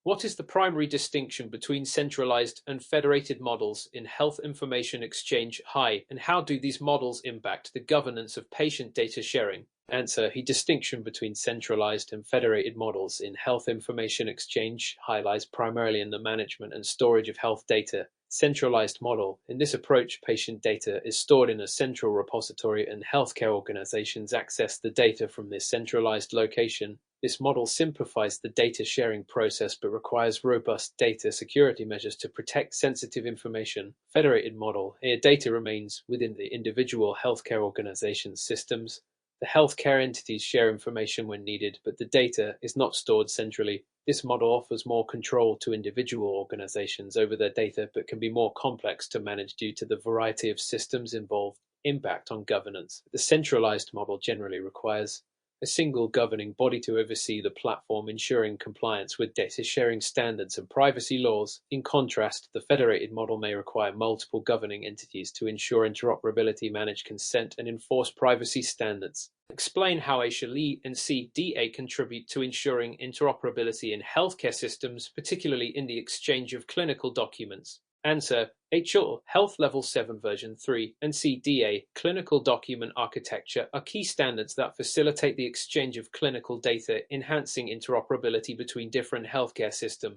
What is the primary distinction between centralized and federated models in health information exchange? Hi, and how do these models impact the governance of patient data sharing? Answer: the distinction between centralized and federated models in health information exchange highlights primarily in the management and storage of health data. Centralized model. In this approach, patient data is stored in a central repository and healthcare organizations access the data from this centralized location. This model simplifies the data sharing process but requires robust data security measures to protect sensitive information. Federated model. Here, data remains within the individual healthcare organization's systems. The healthcare entities share information when needed, but the data is not stored centrally. This model offers more control to individual organizations over their data, but can be more complex to manage due to the variety of systems involved. Impact on governance. The centralized model generally requires a single governing body to oversee the platform, ensuring compliance with data sharing standards and privacy laws. In contrast, the federated model may require multiple governing entities to ensure interoperability, manage consent, and enforce privacy standards. Explain how HLE and CDA contribute to ensuring interoperability in healthcare systems, particularly in the exchange of clinical documents. Answer: HL Health Level 7 version 3 and CDA Clinical Document Architecture are key standards that facilitate the exchange of clinical data, enhancing interoperability between different healthcare systems.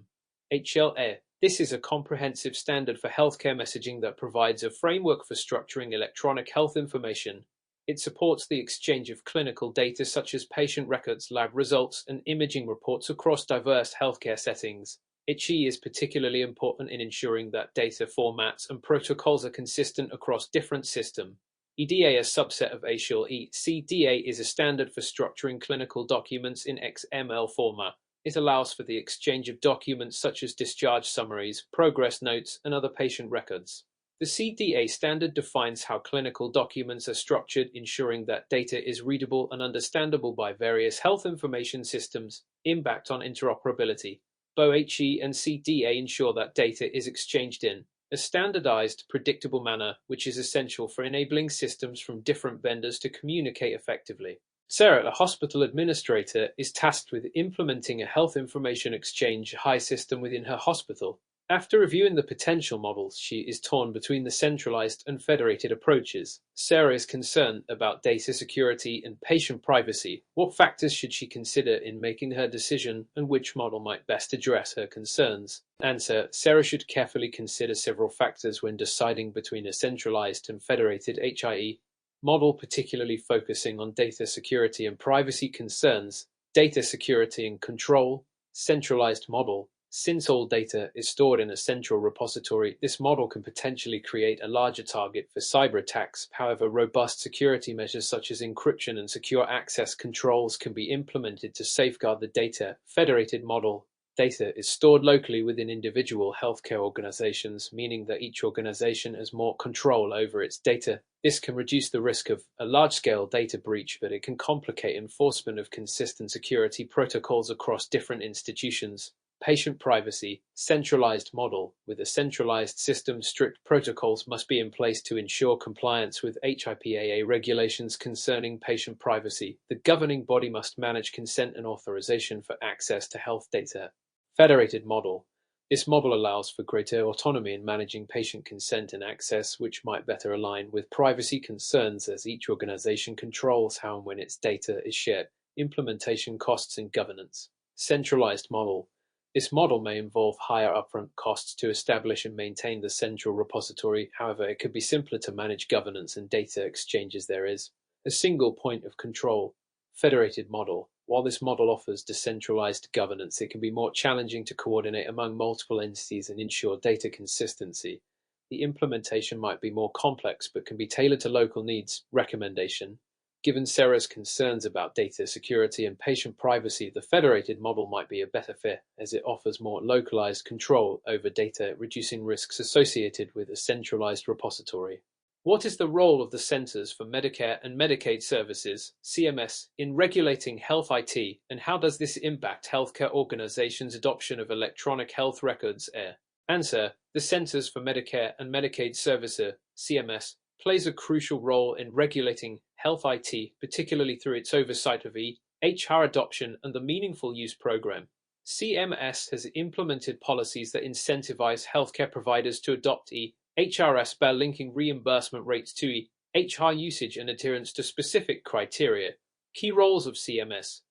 HLA. This is a comprehensive standard for healthcare messaging that provides a framework for structuring electronic health information. It supports the exchange of clinical data such as patient records, lab results, and imaging reports across diverse healthcare settings. HE is particularly important in ensuring that data formats and protocols are consistent across different systems. EDA, a subset of HLE. CDA is a standard for structuring clinical documents in XML format. It allows for the exchange of documents such as discharge summaries, progress notes, and other patient records. The CDA standard defines how clinical documents are structured, ensuring that data is readable and understandable by various health information systems. Impact on interoperability. Both HE and CDA ensure that data is exchanged in a standardized, predictable manner, which is essential for enabling systems from different vendors to communicate effectively. Sarah, a hospital administrator, is tasked with implementing a health information exchange high system within her hospital. After reviewing the potential models, she is torn between the centralized and federated approaches. Sarah is concerned about data security and patient privacy. What factors should she consider in making her decision, and which model might best address her concerns? Answer: Sarah should carefully consider several factors when deciding between a centralized and federated HIE model, particularly focusing on data security and privacy concerns. Data security and control. Centralized model. Since all data is stored in a central repository, this model can potentially create a larger target for cyber attacks. However, robust security measures such as encryption and secure access controls can be implemented to safeguard the data. Federated model. Data is stored locally within individual healthcare organizations, meaning that each organization has more control over its data. This can reduce the risk of a large-scale data breach, but it can complicate enforcement of consistent security protocols across different institutions. Patient privacy. Centralized model. With a centralized system, strict protocols must be in place to ensure compliance with HIPAA regulations concerning patient privacy. The governing body must manage consent and authorization for access to health data. Federated model. This model allows for greater autonomy in managing patient consent and access, which might better align with privacy concerns as each organization controls how and when its data is shared. Implementation costs and governance. Centralized model. This model may involve higher upfront costs to establish and maintain the central repository. However, it could be simpler to manage governance and data exchanges. There is a single point of control. Federated model. While this model offers decentralized governance, it can be more challenging to coordinate among multiple entities and ensure data consistency. The implementation might be more complex but can be tailored to local needs. Recommendation. Given Sarah's concerns about data security and patient privacy, the federated model might be a better fit, as it offers more localized control over data, reducing risks associated with a centralized repository. What is the role of the Centers for Medicare and Medicaid Services (CMS) in regulating health IT, and how does this impact healthcare organizations' adoption of electronic health records? Answer: the Centers for Medicare and Medicaid Services (CMS) plays a crucial role in regulating health IT, particularly through its oversight of EHR adoption and the Meaningful Use Program. CMS has implemented policies that incentivize healthcare providers to adopt EHRS by linking reimbursement rates to EHR usage and adherence to specific criteria. Key roles of CMS.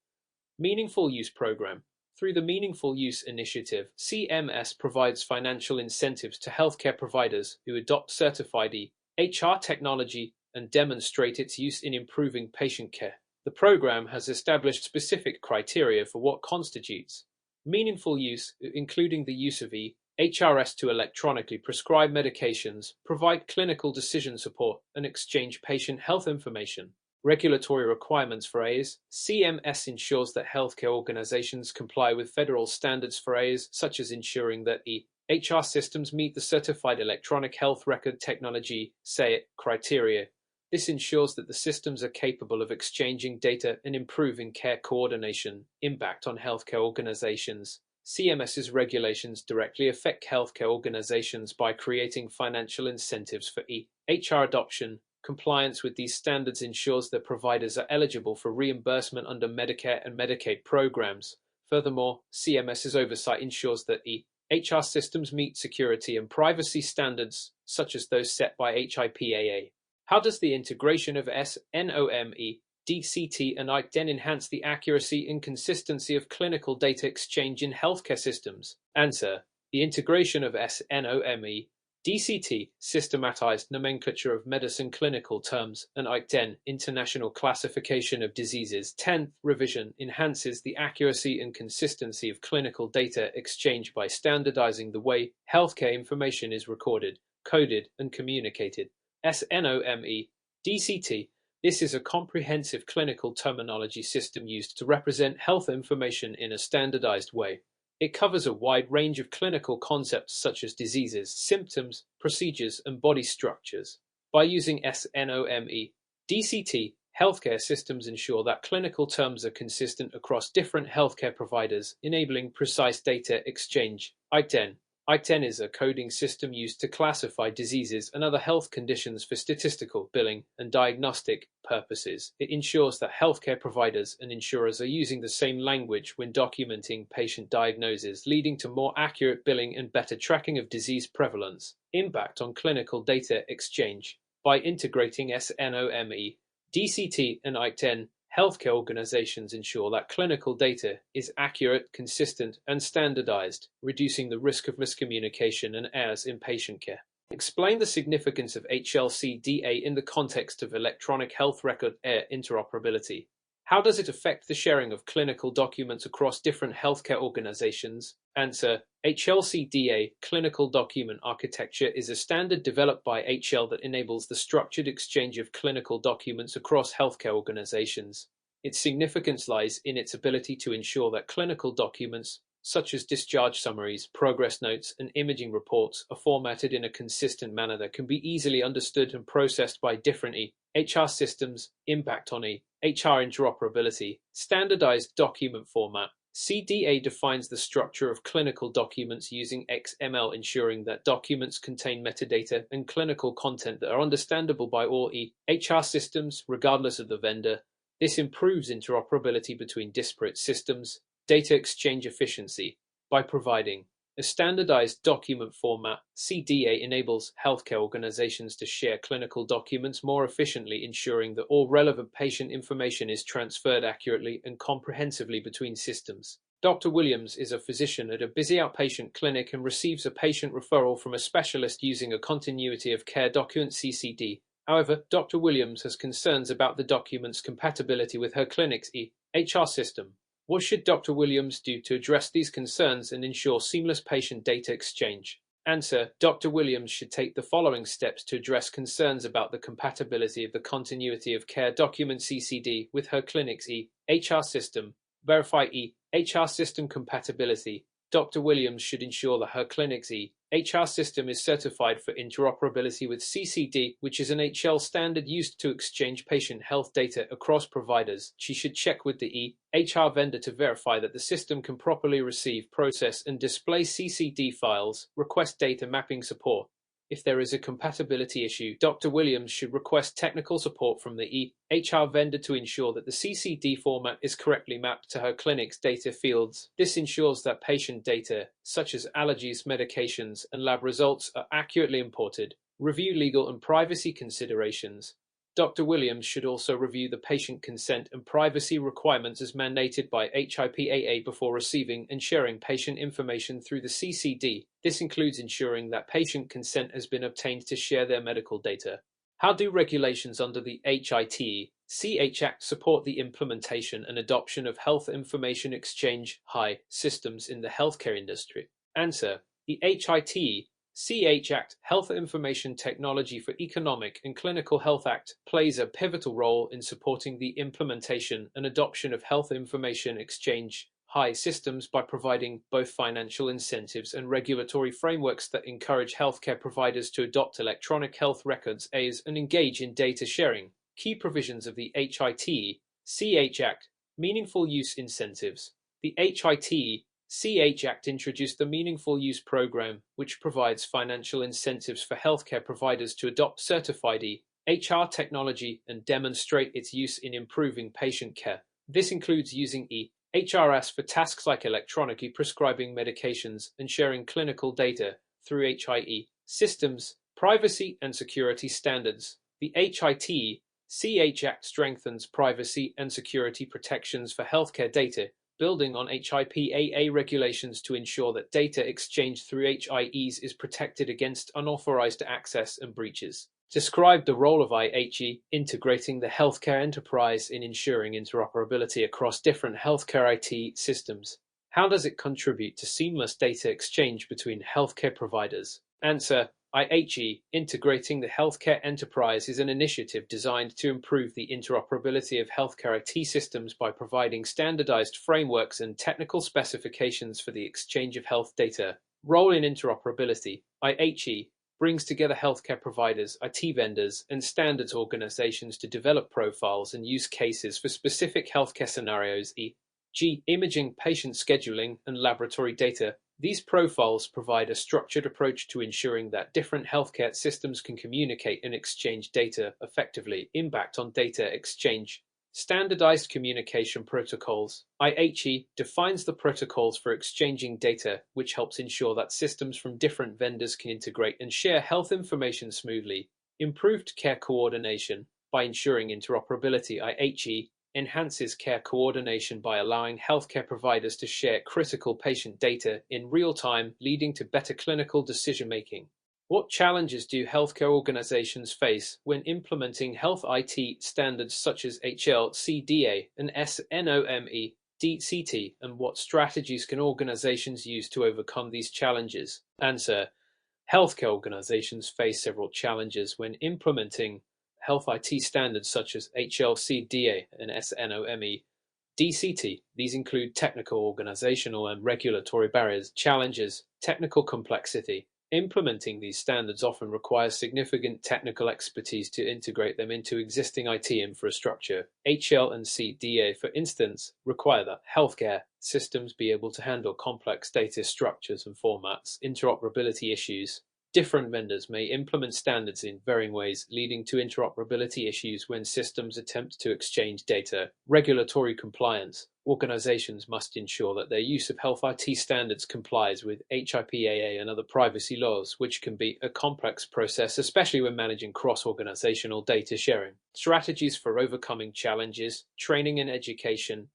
Meaningful Use Program. Through the Meaningful Use Initiative, CMS provides financial incentives to healthcare providers who adopt certified EHR technology and demonstrate its use in improving patient care. The program has established specific criteria for what constitutes meaningful use, including the use of EHRS to electronically prescribe medications, provide clinical decision support, and exchange patient health information. Regulatory requirements for AIS. CMS ensures that healthcare organizations comply with federal standards for AIS, such as ensuring that EHR systems meet the Certified Electronic Health Record Technology (CET) criteria. This ensures that the systems are capable of exchanging data and improving care coordination. Impact on healthcare organizations. CMS's regulations directly affect healthcare organizations by creating financial incentives for EHR adoption. Compliance with these standards ensures that providers are eligible for reimbursement under Medicare and Medicaid programs. Furthermore, CMS's oversight ensures that EHR systems meet security and privacy standards, such as those set by HIPAA. How does the integration of SNOME, DCT, and ICDEN enhance the accuracy and consistency of clinical data exchange in healthcare systems? Answer. The integration of SNOME, DCT, systematized nomenclature of medicine clinical terms, and ICDEN, International Classification of Diseases, 10th revision, enhances the accuracy and consistency of clinical data exchange by standardizing the way healthcare information is recorded, coded, and communicated. SNOME, DCT. This is a comprehensive clinical terminology system used to represent health information in a standardized way. It covers a wide range of clinical concepts such as diseases, symptoms, procedures, and body structures. By using SNOME, DCT, healthcare systems ensure that clinical terms are consistent across different healthcare providers, enabling precise data exchange. ICDEN. ICDEN is a coding system used to classify diseases and other health conditions for statistical, billing, and diagnostic purposes. It ensures that healthcare providers and insurers are using the same language when documenting patient diagnoses, leading to more accurate billing and better tracking of disease prevalence. Impact on clinical data exchange. By integrating SNOME, DCT, and ICDEN, healthcare organizations ensure that clinical data is accurate, consistent, and standardized, reducing the risk of miscommunication and errors in patient care. Explain the significance of HLCDA in the context of electronic health record interoperability. How does it affect the sharing of clinical documents across different healthcare organizations? Answer. HLCDA, Clinical Document Architecture, is a standard developed by HL that enables the structured exchange of clinical documents across healthcare organizations. Its significance lies in its ability to ensure that clinical documents, such as discharge summaries, progress notes, and imaging reports, are formatted in a consistent manner that can be easily understood and processed by different EHR systems. Impact on EHR interoperability. Standardized document format. CDA defines the structure of clinical documents using XML, ensuring that documents contain metadata and clinical content that are understandable by all EHR systems, regardless of the vendor. This improves interoperability between disparate systems. Data exchange efficiency. By providing a standardized document format, CDA enables healthcare organizations to share clinical documents more efficiently, ensuring that all relevant patient information is transferred accurately and comprehensively between systems. Dr. Williams is a physician at a busy outpatient clinic and receives a patient referral from a specialist using a continuity of care document (CCD). However, Dr. Williams has concerns about the document's compatibility with her clinic's EHR system. What should Dr. Williams do to address these concerns and ensure seamless patient data exchange? Answer. Dr. Williams should take the following steps to address concerns about the compatibility of the continuity of care document (CCD) with her clinic's EHR system. Verify EHR system compatibility. Dr. Williams should ensure that her clinic's EHR system is certified for interoperability with CCD, which is an HL standard used to exchange patient health data across providers. She should check with the EHR vendor to verify that the system can properly receive, process, and display CCD files. Request data mapping support. If there is a compatibility issue, Dr. Williams should request technical support from the EHR vendor to ensure that the CCD format is correctly mapped to her clinic's data fields. This ensures that patient data, such as allergies, medications, and lab results, are accurately imported. Review legal and privacy considerations. Dr. Williams should also review the patient consent and privacy requirements as mandated by HIPAA before receiving and sharing patient information through the CCD. This includes ensuring that patient consent has been obtained to share their medical data. How do regulations under the HITE-CH Act support the implementation and adoption of health information exchange (HI) systems in the healthcare industry? Answer: the HITE-CH Act, Health Information Technology for Economic and Clinical Health Act, plays a pivotal role in supporting the implementation and adoption of health information exchange (HI) systems by providing both financial incentives and regulatory frameworks that encourage healthcare providers to adopt electronic health records (EHRs) and engage in data sharing. Key provisions of the HITE-CH Act: meaningful use incentives. The HITE-CH Act introduced the Meaningful Use Program, which provides financial incentives for healthcare providers to adopt certified EHR technology and demonstrate its use in improving patient care. This includes using EHRs for tasks like electronically prescribing medications and sharing clinical data through HIE systems. Privacy and security standards. The HITE-CH Act strengthens privacy and security protections for healthcare data, building on HIPAA regulations to ensure that data exchanged through HIEs is protected against unauthorized access and breaches. Describe the role of IHE integrating the healthcare enterprise in ensuring interoperability across different healthcare IT systems. How does it contribute to seamless data exchange between healthcare providers? Answer: IHE integrating the healthcare enterprise is an initiative designed to improve the interoperability of healthcare IT systems by providing standardized frameworks and technical specifications for the exchange of health data. Role in interoperability. IHE brings together healthcare providers, IT vendors, and standards organizations to develop profiles and use cases for specific healthcare scenarios, e.g., imaging, patient scheduling, and laboratory data. These profiles provide a structured approach to ensuring that different healthcare systems can communicate and exchange data effectively. Impact on data exchange. Standardized communication protocols. IHE defines the protocols for exchanging data, which helps ensure that systems from different vendors can integrate and share health information smoothly. Improved care coordination. By ensuring interoperability, IHE enhances care coordination by allowing healthcare providers to share critical patient data in real time, leading to better clinical decision-making. What challenges do healthcare organizations face when implementing health IT standards such as HL-CDA and SNOME-DCT, and what strategies can organizations use to overcome these challenges? Answer: healthcare organizations face several challenges when implementing health IT standards such as HL-CDA and SNOME-DCT. These include technical, organizational, and regulatory barriers. Challenges: technical complexity. Implementing these standards often requires significant technical expertise to integrate them into existing IT infrastructure. HL and CDA, for instance, require that healthcare systems be able to handle complex data structures and formats. Interoperability issues. Different vendors may implement standards in varying ways, leading to interoperability issues when systems attempt to exchange data. Regulatory compliance. Organizations must ensure that their use of health IT standards complies with HIPAA and other privacy laws, which can be a complex process, especially when managing cross-organizational data sharing. Strategies for overcoming challenges. Training and education.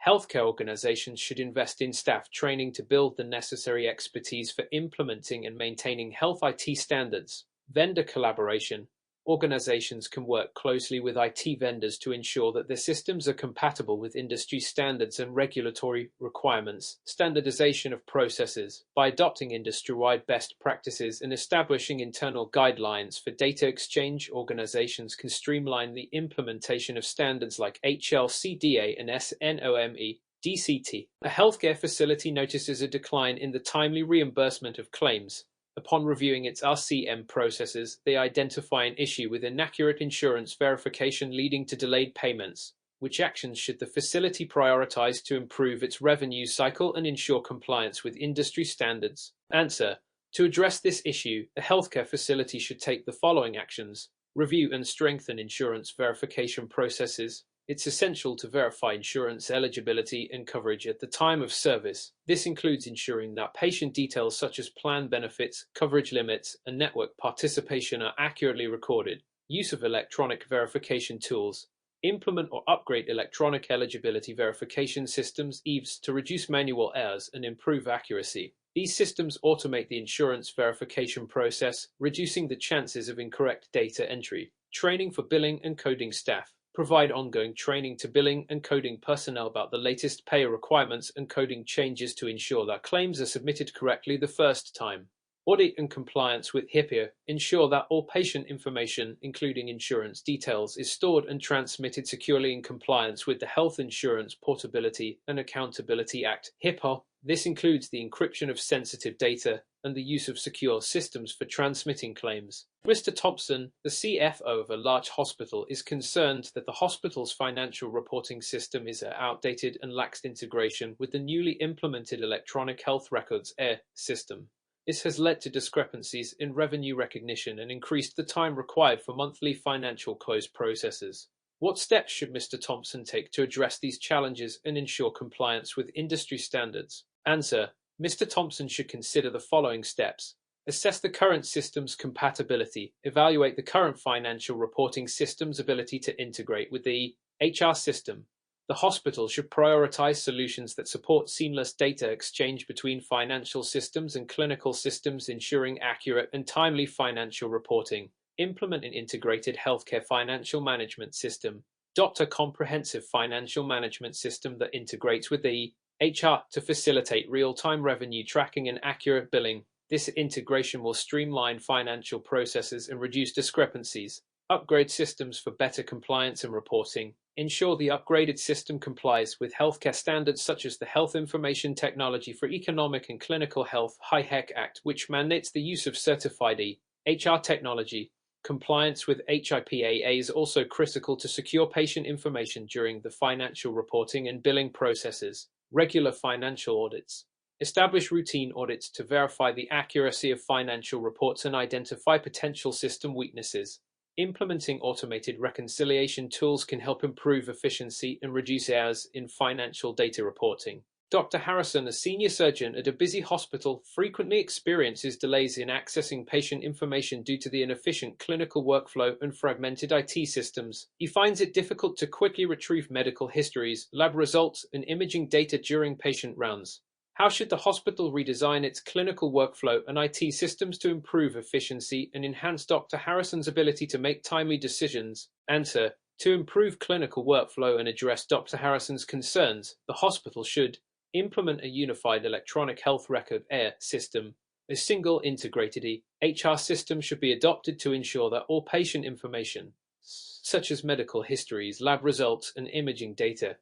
Healthcare organizations should invest in staff training to build the necessary expertise for implementing and maintaining health IT standards. Vendor collaboration. Organizations can work closely with IT vendors to ensure that their systems are compatible with industry standards and regulatory requirements. Standardization of processes. By adopting industry-wide best practices and establishing internal guidelines for data exchange, organizations can streamline the implementation of standards like HL-CDA and SNOME-DCT. A healthcare facility notices a decline in the timely reimbursement of claims. Upon reviewing its RCM processes, they identify an issue with inaccurate insurance verification leading to delayed payments. Which actions should the facility prioritize to improve its revenue cycle and ensure compliance with industry standards? Answer: To address this issue, a healthcare facility should take the following actions: review and strengthen insurance verification processes. It's essential to verify insurance eligibility and coverage at the time of service. This includes ensuring that patient details such as plan benefits, coverage limits, and network participation are accurately recorded. Use of electronic verification tools. Implement or upgrade electronic eligibility verification systems (EVs) to reduce manual errors and improve accuracy. These systems automate the insurance verification process, reducing the chances of incorrect data entry. Training for billing and coding staff. Provide ongoing training to billing and coding personnel about the latest payer requirements and coding changes to ensure that claims are submitted correctly the first time. Audit and compliance with HIPAA. Ensure that all patient information, including insurance details, is stored and transmitted securely in compliance with the Health Insurance Portability and Accountability Act (HIPAA). This includes the encryption of sensitive data and the use of secure systems for transmitting claims. Mr. Thompson, the CFO of a large hospital, is concerned that the hospital's financial reporting system is outdated and lacks integration with the newly implemented Electronic Health Records (EHR) system. This has led to discrepancies in revenue recognition and increased the time required for monthly financial close processes. What steps should Mr. Thompson take to address these challenges and ensure compliance with industry standards? Answer: Mr. Thompson should consider the following steps. Assess the current system's compatibility. Evaluate the current financial reporting system's ability to integrate with the HR system. The hospital should prioritize solutions that support seamless data exchange between financial systems and clinical systems, ensuring accurate and timely financial reporting. Implement an integrated healthcare financial management system. Adopt a comprehensive financial management system that integrates with the HR to facilitate real-time revenue tracking and accurate billing. This integration will streamline financial processes and reduce discrepancies. Upgrade systems for better compliance and reporting. Ensure the upgraded system complies with healthcare standards such as the Health Information Technology for Economic and Clinical Health (HIHEC) Act, which mandates the use of certified HR technology. Compliance with HIPAA is also critical to secure patient information during the financial reporting and billing processes. Regular financial audits. Establish routine audits to verify the accuracy of financial reports and identify potential system weaknesses. Implementing automated reconciliation tools can help improve efficiency and reduce errors in financial data reporting. Dr. Harrison, a senior surgeon at a busy hospital, frequently experiences delays in accessing patient information due to the inefficient clinical workflow and fragmented IT systems. He finds it difficult to quickly retrieve medical histories, lab results, and imaging data during patient rounds. How should the hospital redesign its clinical workflow and IT systems to improve efficiency and enhance Dr. Harrison's ability to make timely decisions? Answer: to improve clinical workflow and address Dr. Harrison's concerns, the hospital should implement a unified electronic health record (EHR) system. A single integrated HR system should be adopted to ensure that all patient information, such as medical histories, lab results, and imaging data,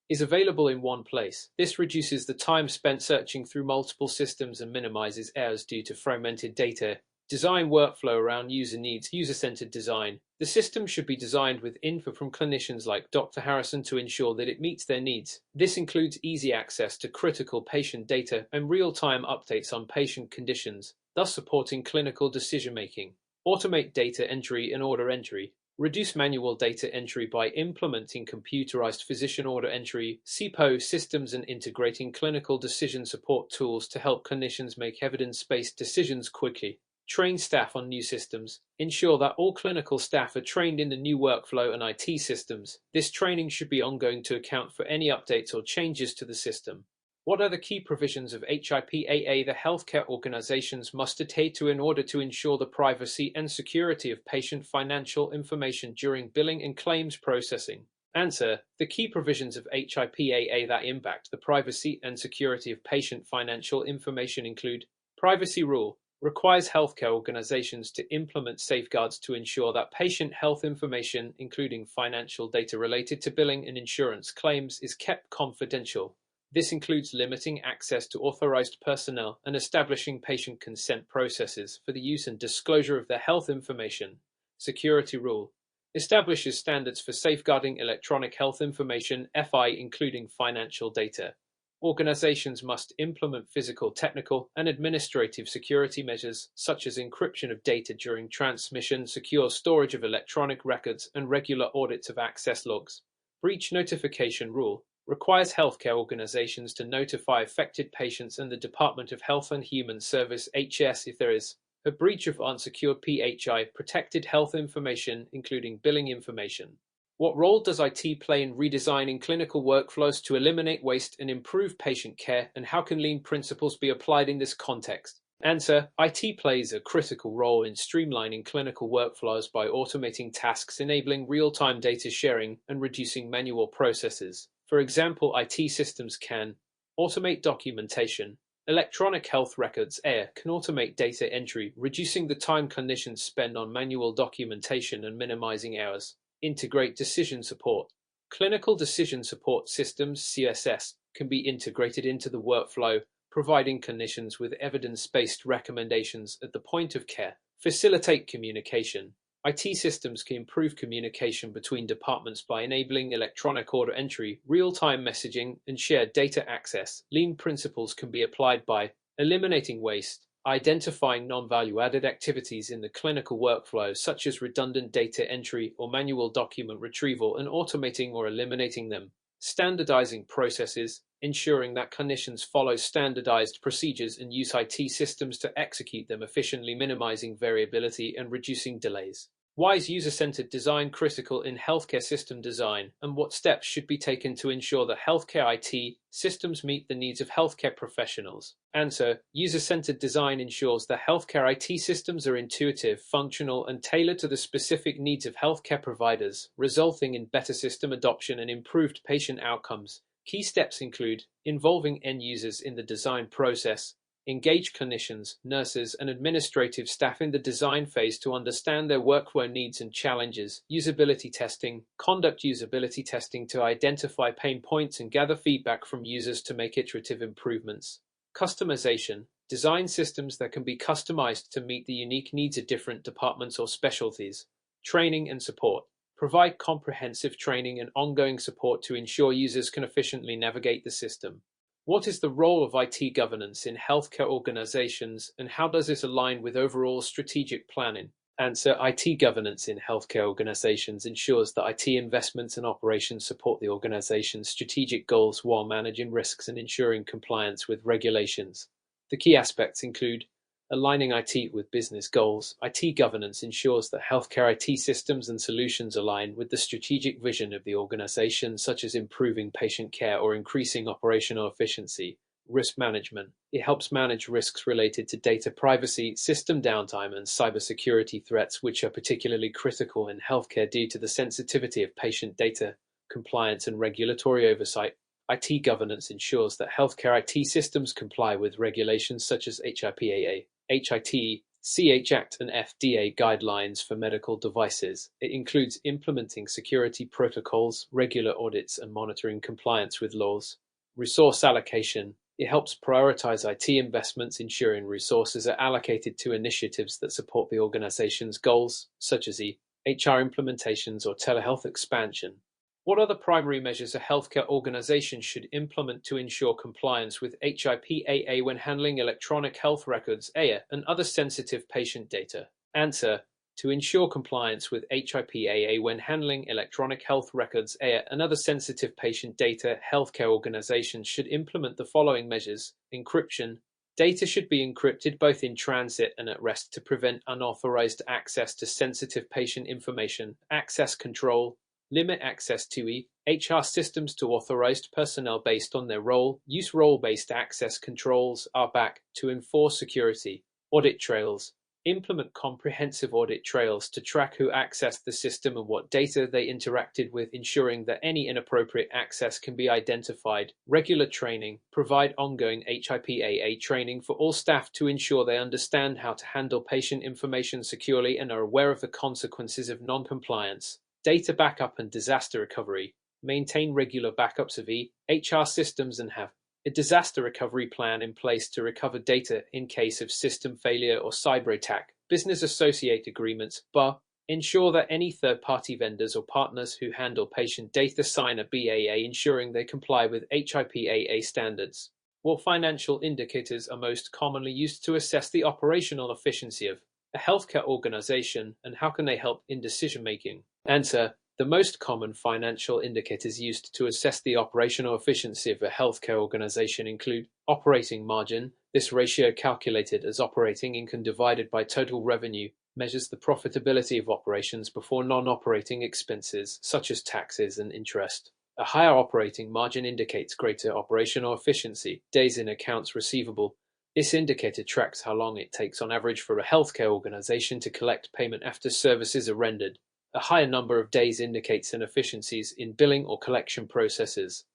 is available in one place. This reduces the time spent searching through multiple systems and minimizes errors due to fragmented data. Design workflow around user needs. User-centered design. The system should be designed with input from clinicians like Dr. Harrison to ensure that it meets their needs. This includes easy access to critical patient data and real-time updates on patient conditions, thus supporting clinical decision-making. Automate data entry and order entry. Reduce manual data entry by implementing computerized physician order entry (CPO) systems and integrating clinical decision support tools to help clinicians make evidence-based decisions quickly. Train staff on new systems. Ensure that all clinical staff are trained in the new workflow and IT systems. This training should be ongoing to account for any updates or changes to the system. What are the key provisions of HIPAA the healthcare organizations must adhere to in order to ensure the privacy and security of patient financial information during billing and claims processing? Answer: the key provisions of HIPAA that impact the privacy and security of patient financial information include: Privacy Rule requires healthcare organizations to implement safeguards to ensure that patient health information, including financial data related to billing and insurance claims, is kept confidential. This includes limiting access to authorized personnel and establishing patient consent processes for the use and disclosure of their health information. Security Rule establishes standards for safeguarding electronic health information (FI), including financial data. Organizations must implement physical, technical, and administrative security measures, such as encryption of data during transmission, secure storage of electronic records, and regular audits of access logs. Breach notification rule requires healthcare organizations to notify affected patients and the Department of Health and Human Service (HS) if there is a breach of unsecured PHI protected health information, including billing information. What role does IT play in redesigning clinical workflows to eliminate waste and improve patient care, and how can lean principles be applied in this context? Answer: IT plays a critical role in streamlining clinical workflows by automating tasks, enabling real-time data sharing, and reducing manual processes. For example, IT systems can automate documentation. Electronic health records (EHR) can automate data entry, reducing the time clinicians spend on manual documentation and minimizing errors. Integrate decision support. Clinical decision support systems (CSS) can be integrated into the workflow, providing clinicians with evidence-based recommendations at the point of care. Facilitate communication. IT systems can improve communication between departments by enabling electronic order entry, real-time messaging, and shared data access. Lean principles can be applied by eliminating waste, identifying non-value-added activities in the clinical workflow, such as redundant data entry or manual document retrieval, and automating or eliminating them. Standardizing processes, ensuring that clinicians follow standardized procedures and use IT systems to execute them efficiently, minimizing variability and reducing delays. Why is user-centered design critical in healthcare system design, and what steps should be taken to ensure that healthcare IT systems meet the needs of healthcare professionals? Answer: user-centered design ensures that healthcare IT systems are intuitive, functional, and tailored to the specific needs of healthcare providers, resulting in better system adoption and improved patient outcomes. Key steps include involving end users in the design process. Engage clinicians, nurses, and administrative staff in the design phase to understand their workflow needs and challenges. Usability testing. Conduct usability testing to identify pain points and gather feedback from users to make iterative improvements. Customization. Design systems that can be customized to meet the unique needs of different departments or specialties. Training and support. Provide comprehensive training and ongoing support to ensure users can efficiently navigate the system. What is the role of IT governance in healthcare organizations, and how does this align with overall strategic planning? Answer: IT governance in healthcare organizations ensures that IT investments and operations support the organization's strategic goals while managing risks and ensuring compliance with regulations. The key aspects include aligning IT with business goals. IT governance ensures that healthcare IT systems and solutions align with the strategic vision of the organization, such as improving patient care or increasing operational efficiency. Risk management. It helps manage risks related to data privacy, system downtime, and cybersecurity threats, which are particularly critical in healthcare due to the sensitivity of patient data. Compliance and regulatory oversight. IT governance ensures that healthcare IT systems comply with regulations such as HIPAA, HIT, CH Act, and FDA guidelines for medical devices. It includes implementing security protocols, regular audits, and monitoring compliance with laws. Resource allocation. It helps prioritize IT investments, ensuring resources are allocated to initiatives that support the organization's goals, such as HR implementations or telehealth expansion. What are the primary measures a healthcare organization should implement to ensure compliance with HIPAA when handling electronic health records (EHR) and other sensitive patient data? Answer: to ensure compliance with HIPAA when handling electronic health records (EHR) and other sensitive patient data, healthcare organizations should implement the following measures. Encryption. Data should be encrypted both in transit and at rest to prevent unauthorized access to sensitive patient information. Access control. Limit access to HR systems to authorized personnel based on their role. Use role-based access controls (RBAC) to enforce security. Audit trails. Implement comprehensive audit trails to track who accessed the system and what data they interacted with, ensuring that any inappropriate access can be identified. Regular training. Provide ongoing HIPAA training for all staff to ensure they understand how to handle patient information securely and are aware of the consequences of non-compliance. Data backup and disaster recovery. Maintain regular backups of HR systems and have a disaster recovery plan in place to recover data in case of system failure or cyber attack. Business associate agreements (BA) Ensure that any third-party vendors or partners who handle patient data sign a BAA, ensuring they comply with HIPAA standards. What financial indicators are most commonly used to assess the operational efficiency of a healthcare organization, and how can they help in decision-making? Answer: the most common financial indicators used to assess the operational efficiency of a healthcare organization include operating margin. This ratio, calculated as operating income divided by total revenue, measures the profitability of operations before non-operating expenses such as taxes and interest. A higher operating margin indicates greater operational efficiency. Days in accounts receivable. This indicator tracks how long it takes on average for a healthcare organization to collect payment after services are rendered. A higher number of days indicates inefficiencies in billing or collection processes.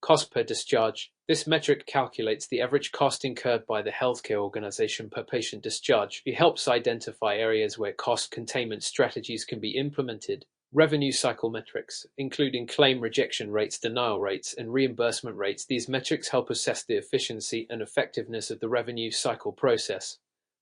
Cost per discharge. This metric calculates the average cost incurred by the healthcare organization per patient discharge. It helps identify areas where cost containment strategies can be implemented. Revenue cycle metrics, including claim rejection rates, denial rates, and reimbursement rates. These metrics help assess the efficiency and effectiveness of the revenue cycle process.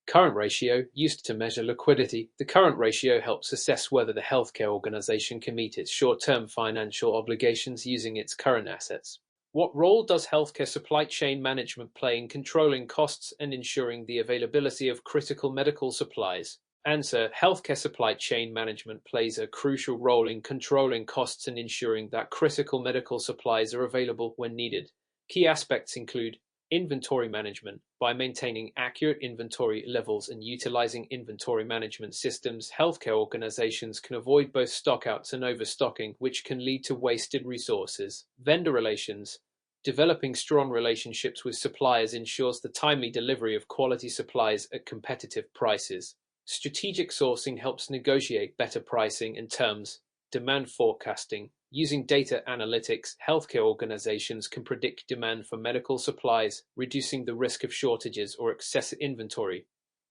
Current ratio, used to measure liquidity. The current ratio helps assess whether the healthcare organization can meet its short-term financial obligations using its current assets. What role does healthcare supply chain management play in controlling costs and ensuring the availability of critical medical supplies? Answer: healthcare supply chain management plays a crucial role in controlling costs and ensuring that critical medical supplies are available when needed. Key aspects include inventory management. By maintaining accurate inventory levels and utilizing inventory management systems, healthcare organizations can avoid both stockouts and overstocking, which can lead to wasted resources. Vendor relations. Developing strong relationships with suppliers ensures the timely delivery of quality supplies at competitive prices. Strategic sourcing helps negotiate better pricing and terms. Demand forecasting. Using data analytics, healthcare organizations can predict demand for medical supplies, reducing the risk of shortages or excess inventory.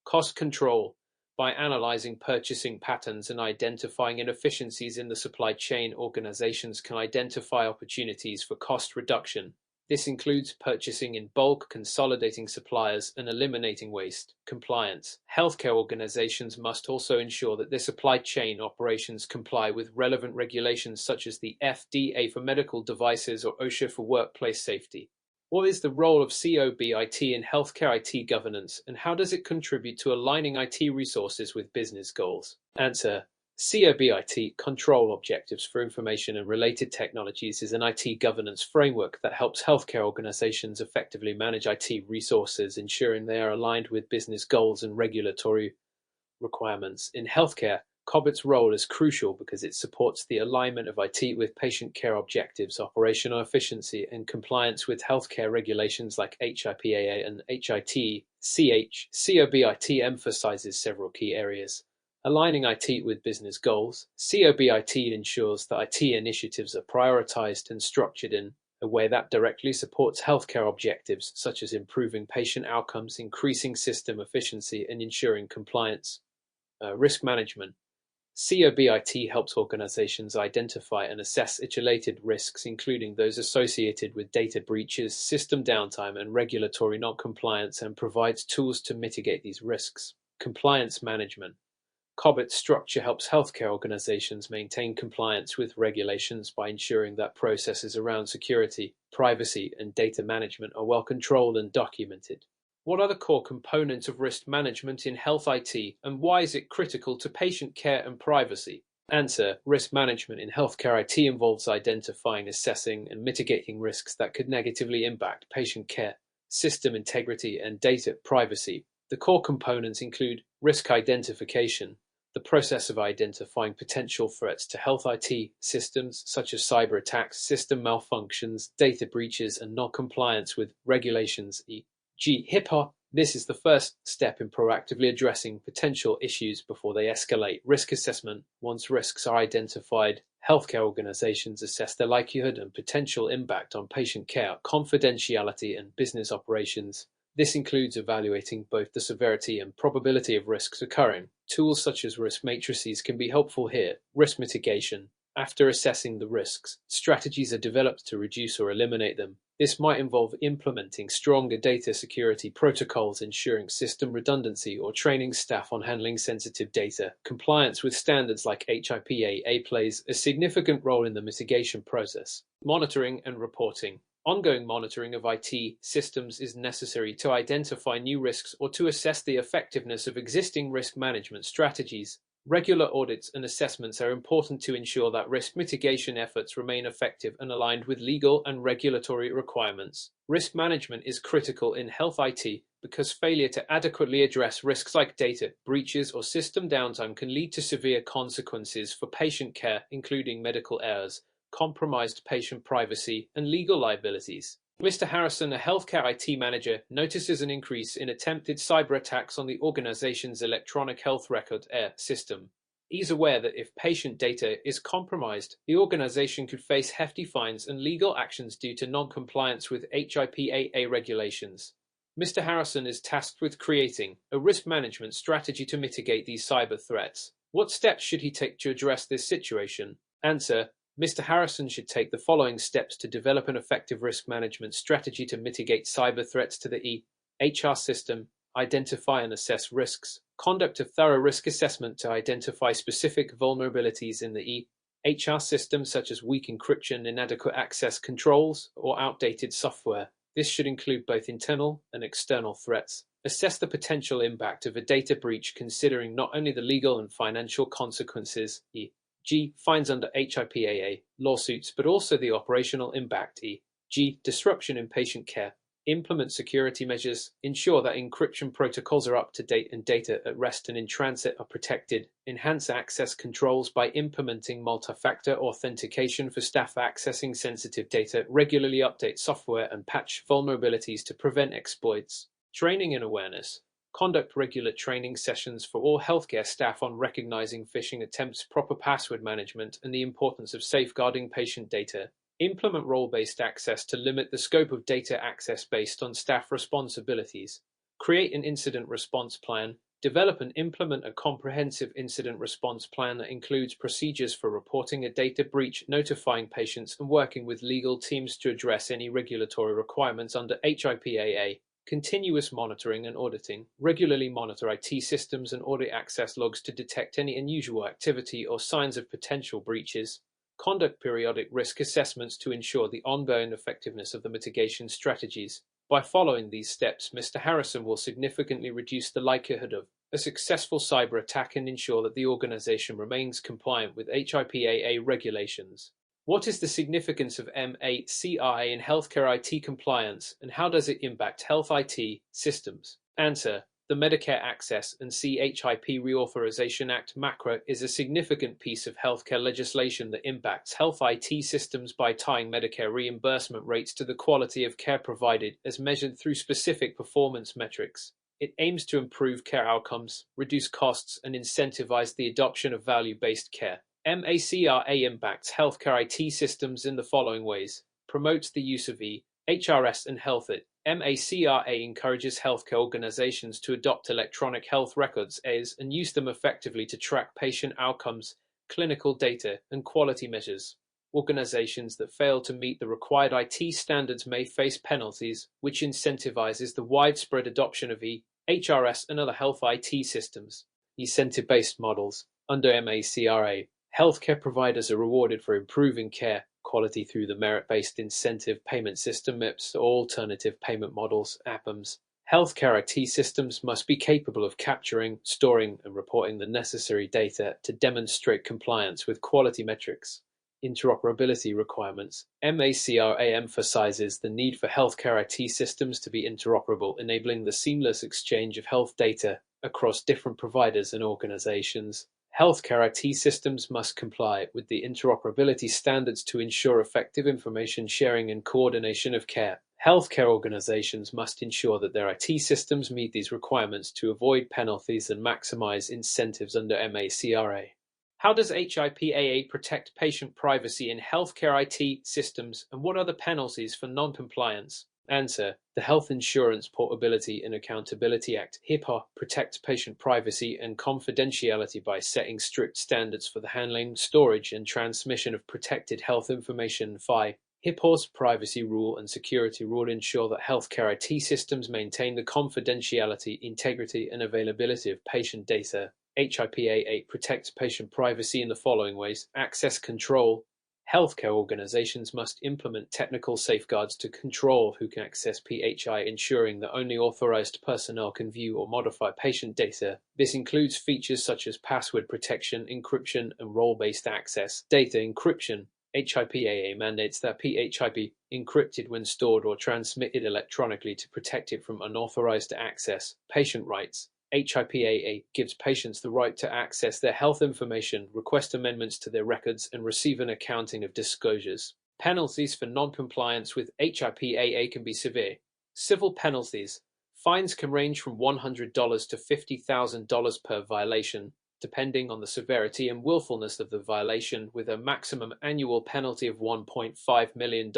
Cost control. By analyzing purchasing patterns and identifying inefficiencies in the supply chain, organizations can identify opportunities for cost reduction. This includes purchasing in bulk, consolidating suppliers, and eliminating waste. Compliance. Healthcare organizations must also ensure that their supply chain operations comply with relevant regulations such as the FDA for medical devices or OSHA for workplace safety. What is the role of COBIT in healthcare IT governance, and how does it contribute to aligning IT resources with business goals? Answer: COBIT, Control Objectives for Information and Related Technologies, is an IT governance framework that helps healthcare organizations effectively manage IT resources, ensuring they are aligned with business goals and regulatory requirements. In healthcare, COBIT's role is crucial because it supports the alignment of IT with patient care objectives, operational efficiency, and compliance with healthcare regulations like HIPAA and HIT-CH. COBIT emphasizes several key areas. Aligning IT with business goals. COBIT ensures that IT initiatives are prioritized and structured in a way that directly supports healthcare objectives, such as improving patient outcomes, increasing system efficiency, and ensuring compliance. Risk management. COBIT helps organizations identify and assess its-related risks, including those associated with data breaches, system downtime, and regulatory non-compliance, and provides tools to mitigate these risks. Compliance management. COBIT's structure helps healthcare organizations maintain compliance with regulations by ensuring that processes around security, privacy, and data management are well controlled and documented. What are the core components of risk management in health IT, and why is it critical to patient care and privacy? Answer: risk management in healthcare IT involves identifying, assessing, and mitigating risks that could negatively impact patient care, system integrity, and data privacy. The core components include risk identification, the process of identifying potential threats to health IT systems such as cyber attacks, system malfunctions, data breaches, and non-compliance with regulations, e.g. HIPAA. This is the first step in proactively addressing potential issues before they escalate. Risk assessment. Once risks are identified, healthcare organizations assess their likelihood and potential impact on patient care, confidentiality, and business operations. This includes evaluating both the severity and probability of risks occurring. Tools such as risk matrices can be helpful here. Risk mitigation. After assessing the risks, strategies are developed to reduce or eliminate them. This might involve implementing stronger data security protocols, ensuring system redundancy, or training staff on handling sensitive data. Compliance with standards like HIPAA plays a significant role in the mitigation process. Monitoring and reporting. Ongoing monitoring of IT systems is necessary to identify new risks or to assess the effectiveness of existing risk management strategies. Regular audits and assessments are important to ensure that risk mitigation efforts remain effective and aligned with legal and regulatory requirements. Risk management is critical in health IT because failure to adequately address risks like data breaches or system downtime can lead to severe consequences for patient care, including medical errors, compromised patient privacy, and legal liabilities. Mr. Harrison, a healthcare IT manager, notices an increase in attempted cyber attacks on the organization's electronic health record system. He's aware that if patient data is compromised, the organization could face hefty fines and legal actions due to non-compliance with HIPAA regulations. Mr. Harrison is tasked with creating a risk management strategy to mitigate these cyber threats. What steps should he take to address this situation? Answer: Mr. Harrison should take the following steps to develop an effective risk management strategy to mitigate cyber threats to the HR system. Identify and assess risks. Conduct a thorough risk assessment to identify specific vulnerabilities in the HR system, such as weak encryption, inadequate access controls, or outdated software. This should include both internal and external threats. Assess the potential impact of a data breach, considering not only the legal and financial consequences, e.g., fines under HIPAA lawsuits, but also the operational impact, e.g., disruption in patient care. Implement security measures. Ensure that encryption protocols are up to date and data at rest and in transit are protected. Enhance access controls by implementing multi-factor authentication for staff accessing sensitive data. Regularly update software and patch vulnerabilities to prevent exploits. Training and awareness. Conduct regular training sessions for all healthcare staff on recognizing phishing attempts, proper password management, and the importance of safeguarding patient data. Implement role-based access to limit the scope of data access based on staff responsibilities. Create an incident response plan. Develop and implement a comprehensive incident response plan that includes procedures for reporting a data breach, notifying patients, and working with legal teams to address any regulatory requirements under HIPAA. Continuous monitoring and auditing. Regularly monitor IT systems and audit access logs to detect any unusual activity or signs of potential breaches. Conduct periodic risk assessments to ensure the ongoing effectiveness of the mitigation strategies. By following these steps, Mr. Harrison will significantly reduce the likelihood of a successful cyber attack and ensure that the organization remains compliant with HIPAA regulations. What is the significance of MACRA in healthcare IT compliance, and how does it impact health IT systems? Answer: the Medicare Access and CHIP Reauthorization Act (MACRA) is a significant piece of healthcare legislation that impacts health IT systems by tying Medicare reimbursement rates to the quality of care provided as measured through specific performance metrics. It aims to improve care outcomes, reduce costs, and incentivize the adoption of value-based care. MACRA impacts healthcare IT systems in the following ways: promotes the use of HRS and HealthIT. MACRA encourages healthcare organizations to adopt electronic health records and use them effectively to track patient outcomes, clinical data, and quality measures. Organizations that fail to meet the required IT standards may face penalties, which incentivizes the widespread adoption of HRS and other health IT systems. Incentive-based models. Under MACRA, healthcare providers are rewarded for improving care quality through the merit-based incentive payment system (MIPS) or alternative payment models (APAMs). Healthcare IT systems must be capable of capturing, storing, and reporting the necessary data to demonstrate compliance with quality metrics. Interoperability requirements. MACRA emphasizes the need for healthcare IT systems to be interoperable, enabling the seamless exchange of health data across different providers and organizations. Healthcare IT systems must comply with the interoperability standards to ensure effective information sharing and coordination of care. Healthcare organizations must ensure that their IT systems meet these requirements to avoid penalties and maximize incentives under MACRA. How does HIPAA protect patient privacy in healthcare IT systems, and what are the penalties for non-compliance? Answer: the Health Insurance Portability and Accountability Act (HIPAA) protects patient privacy and confidentiality by setting strict standards for the handling, storage, and transmission of protected health information. HIPAA's privacy rule and security rule ensure that healthcare IT systems maintain the confidentiality, integrity, and availability of patient data. HIPAA protects patient privacy in the following ways: access control. Healthcare organizations must implement technical safeguards to control who can access PHI, ensuring that only authorized personnel can view or modify patient data. This includes features such as password protection, encryption, and role-based access. Data encryption. HIPAA mandates that PHI be encrypted when stored or transmitted electronically to protect it from unauthorized access. Patient rights. HIPAA gives patients the right to access their health information, request amendments to their records, and receive an accounting of disclosures. Penalties for non-compliance with HIPAA can be severe. Civil penalties. Fines can range from $100 to $50,000 per violation, depending on the severity and willfulness of the violation, with a maximum annual penalty of $1.5 million.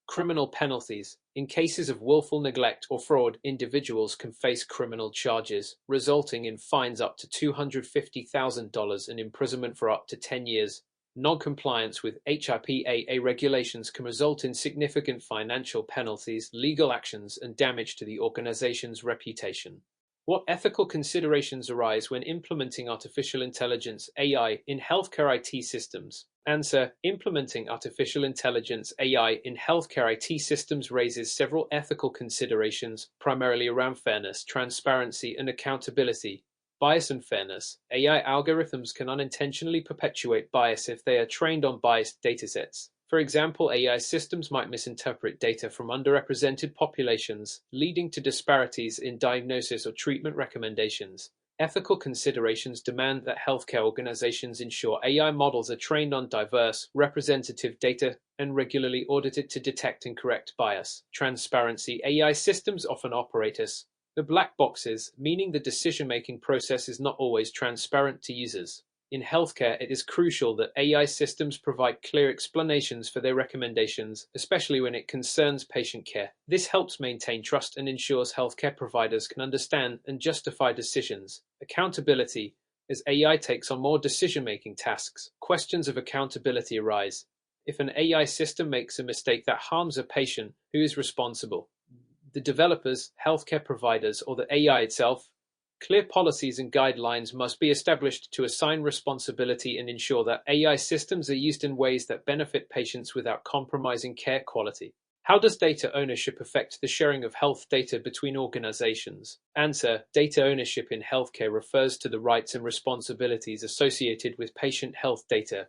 Criminal penalties. In cases of willful neglect or fraud, individuals can face criminal charges, resulting in fines up to $250,000 and imprisonment for up to 10 years. Non-compliance with HIPAA regulations can result in significant financial penalties, legal actions, and damage to the organization's reputation. What ethical considerations arise when implementing artificial intelligence (AI) in healthcare IT systems? Answer: implementing artificial intelligence (AI) in healthcare IT systems raises several ethical considerations, primarily around fairness, transparency, and accountability. Bias and fairness. AI algorithms can unintentionally perpetuate bias if they are trained on biased datasets. For example, AI systems might misinterpret data from underrepresented populations, leading to disparities in diagnosis or treatment recommendations. Ethical considerations demand that healthcare organizations ensure AI models are trained on diverse, representative data and regularly audited to detect and correct bias. Transparency. AI systems often operate as the black boxes, meaning the decision-making process is not always transparent to users. In healthcare, it is crucial that AI systems provide clear explanations for their recommendations, especially when it concerns patient care. This helps maintain trust and ensures healthcare providers can understand and justify decisions. Accountability. As AI takes on more decision-making tasks, questions of accountability arise. If an AI system makes a mistake that harms a patient, who is responsible? The developers, healthcare providers, or the AI itself? Clear policies and guidelines must be established to assign responsibility and ensure that AI systems are used in ways that benefit patients without compromising care quality. How does data ownership affect the sharing of health data between organizations? Answer: data ownership in healthcare refers to the rights and responsibilities associated with patient health data.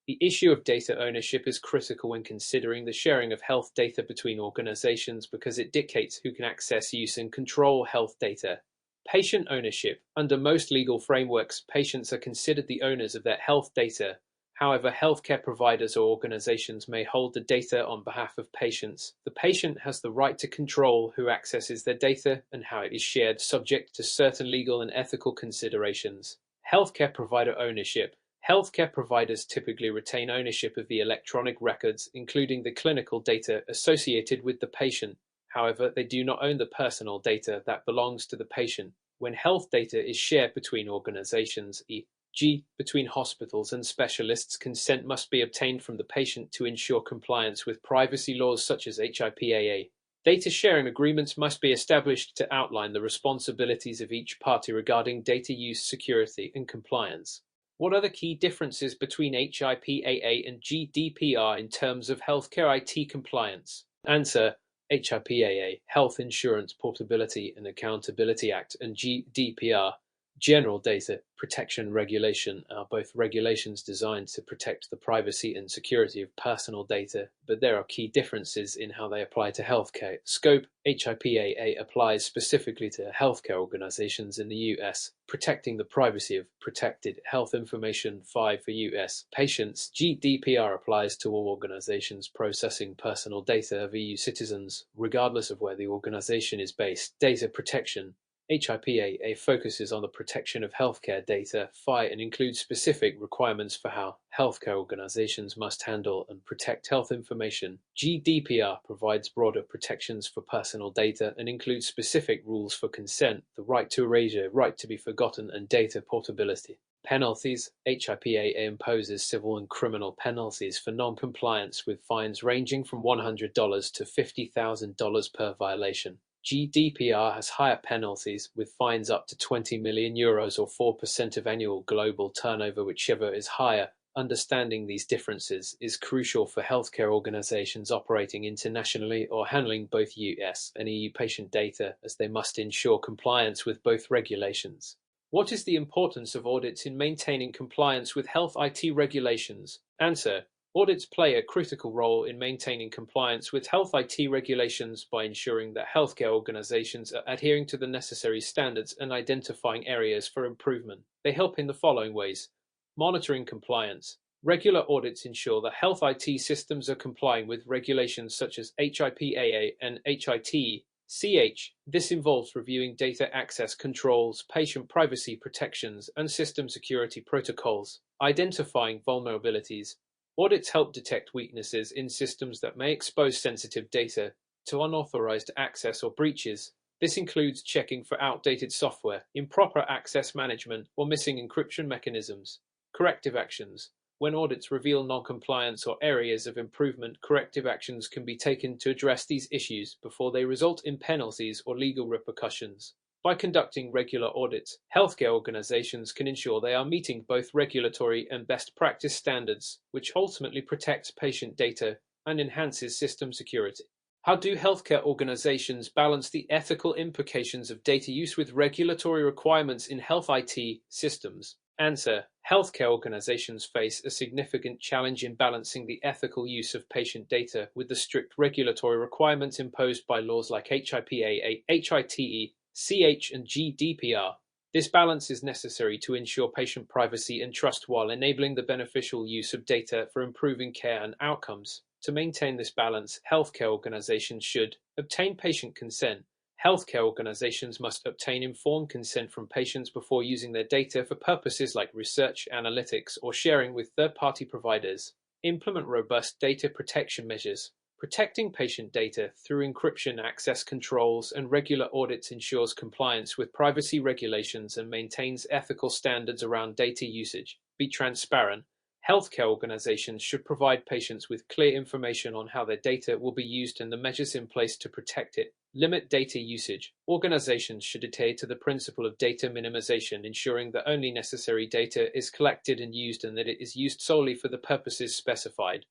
The issue of data ownership is critical when considering the sharing of health data between organizations because it dictates who can access, use, and control health data. Patient ownership. Under most legal frameworks, patients are considered the owners of their health data. However, healthcare providers or organizations may hold the data on behalf of patients. The patient has the right to control who accesses their data and how it is shared, subject to certain legal and ethical considerations. Healthcare provider ownership. Healthcare providers typically retain ownership of the electronic records, including the clinical data associated with the patient. However, they do not own the personal data that belongs to the patient. When health data is shared between organizations, e.g., between hospitals and specialists, consent must be obtained from the patient to ensure compliance with privacy laws such as HIPAA. Data sharing agreements must be established to outline the responsibilities of each party regarding data use, security, and compliance. What are the key differences between HIPAA and GDPR in terms of healthcare IT compliance? Answer: HIPAA, Health Insurance Portability and Accountability Act, and GDPR, General Data Protection Regulation, are both regulations designed to protect the privacy and security of personal data, but there are key differences in how they apply to healthcare. Scope: HIPAA applies specifically to healthcare organizations in the US, protecting the privacy of protected health information. 5 for US patients. GDPR applies to all organizations processing personal data of EU citizens, regardless of where the organization is based. Data protection: HIPAA focuses on the protection of healthcare data, and includes specific requirements for how healthcare organizations must handle and protect health information. GDPR provides broader protections for personal data and includes specific rules for consent, the right to erasure, right to be forgotten, and data portability. Penalties. HIPAA imposes civil and criminal penalties for non-compliance with fines ranging from $100 to $50,000 per violation. GDPR has higher penalties, with fines up to €20 million or 4% of annual global turnover, whichever is higher. Understanding these differences is crucial for healthcare organizations operating internationally or handling both US and EU patient data, as they must ensure compliance with both regulations. What is the importance of audits in maintaining compliance with health IT regulations? Answer: audits play a critical role in maintaining compliance with health IT regulations by ensuring that healthcare organizations are adhering to the necessary standards and identifying areas for improvement. They help in the following ways: monitoring compliance. Regular audits ensure that health IT systems are complying with regulations such as HIPAA and HITE-CH. This involves reviewing data access controls, patient privacy protections, and system security protocols. Identifying vulnerabilities. Audits help detect weaknesses in systems that may expose sensitive data to unauthorized access or breaches. This includes checking for outdated software, improper access management, or missing encryption mechanisms. Corrective actions. When audits reveal non-compliance or areas of improvement, corrective actions can be taken to address these issues before they result in penalties or legal repercussions. By conducting regular audits, healthcare organizations can ensure they are meeting both regulatory and best practice standards, which ultimately protects patient data and enhances system security. How do healthcare organizations balance the ethical implications of data use with regulatory requirements in health IT systems? Answer: healthcare organizations face a significant challenge in balancing the ethical use of patient data with the strict regulatory requirements imposed by laws like HIPAA, HITE-CH, and GDPR. This balance is necessary to ensure patient privacy and trust while enabling the beneficial use of data for improving care and outcomes. To maintain this balance, healthcare organizations should obtain patient consent. Healthcare organizations must obtain informed consent from patients before using their data for purposes like research, analytics, or sharing with third-party providers. Implement robust data protection measures. Protecting patient data through encryption, access controls, and regular audits ensures compliance with privacy regulations and maintains ethical standards around data usage. Be transparent. Healthcare organizations should provide patients with clear information on how their data will be used and the measures in place to protect it. Limit data usage. Organizations should adhere to the principle of data minimization, ensuring that only necessary data is collected and used and that it is used solely for the purposes specified.